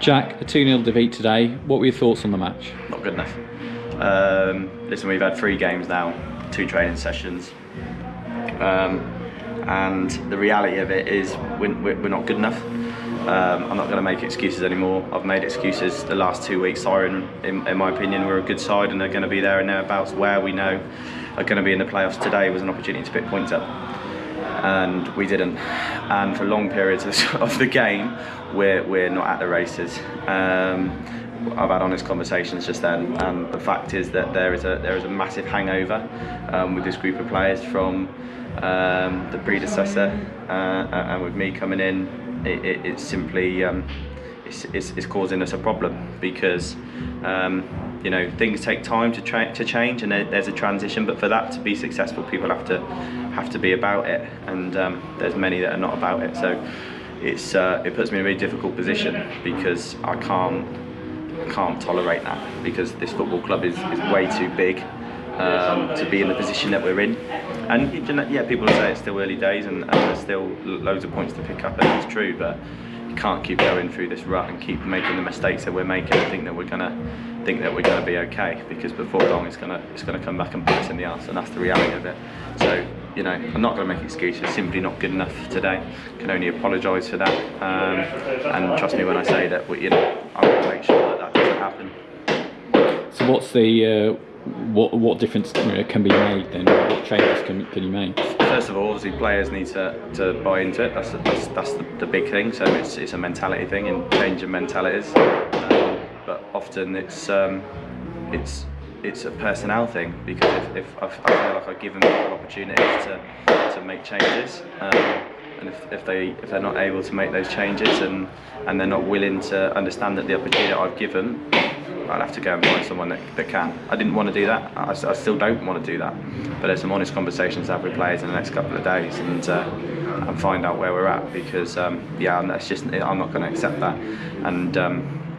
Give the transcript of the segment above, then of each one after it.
Jack, a 2-0 defeat today. What were your thoughts on the match? Not good enough. Listen, we've had 3 games now, 2 training sessions, and the reality of it is we're not good enough. I'm not going to make excuses anymore. I've made excuses the last 2 weeks. Siren, in my opinion, we're a good side and they're going to be there and thereabouts where we know are going to be in the playoffs. Today was an opportunity to pick points up, and we didn't. And for long periods of the game, we're not at the races. I've had honest conversations just then, and the fact is that there is a massive hangover with this group of players from the predecessor, and with me coming in, it's simply it's causing us a problem because you know, things take time to change, and there's a transition. But for that to be successful, people have to be about it, and there's many that are not about it. So it puts me in a really difficult position because I can't tolerate that, because this football club is way too big to be in the position that we're in. And yeah, people say it's still early days and there's still loads of points to pick up, and it's true, but you can't keep going through this rut and keep making the mistakes that we're making and think that we're gonna be okay, because before long it's gonna come back and bite us in the arse, and that's the reality of it. So, you know, I'm not going to make excuses. Simply not good enough today. Can only apologise for that, and trust me when I say that, you know, I will make sure that doesn't happen. So what's the what difference can be made then? What changes can you make? First of all, obviously players need to buy into it. That's the big thing. So it's a mentality thing, and changing mentalities. But often it's a personnel thing, because if I feel like I give them equal opportunities to make changes, and if they're not able to make those changes and they're not willing to understand that the opportunity I've given, I'll have to go and find someone that can. I didn't want to do that. I still don't want to do that. But there's some honest conversations to have with players in the next couple of days and find out where we're at, because yeah, that's just, I'm not going to accept that. And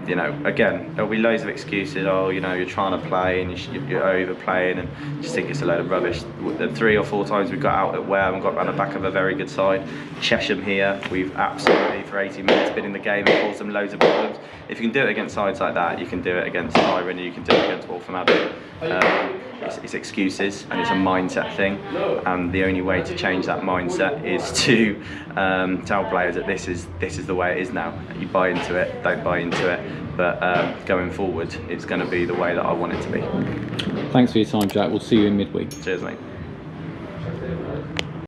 you know, again, there'll be loads of excuses. Oh, you know, you're trying to play and you're overplaying, and just think it's a load of rubbish. The 3 or 4 times we got out at Ware and got around the back of a very good side. Chesham here, we've absolutely for 80 minutes been in the game and caused them loads of problems. If you can do it against sides like that, you can do it against Siren, and you can do it against Waltham Abbey. It's excuses, and it's a mindset thing, and the only way to change that mindset is to tell players that this is the way it is now. You buy into it, don't buy into it, but going forward it's going to be the way that I want it to be. Thanks for your time, Jack. We'll see you in midweek. Cheers, mate.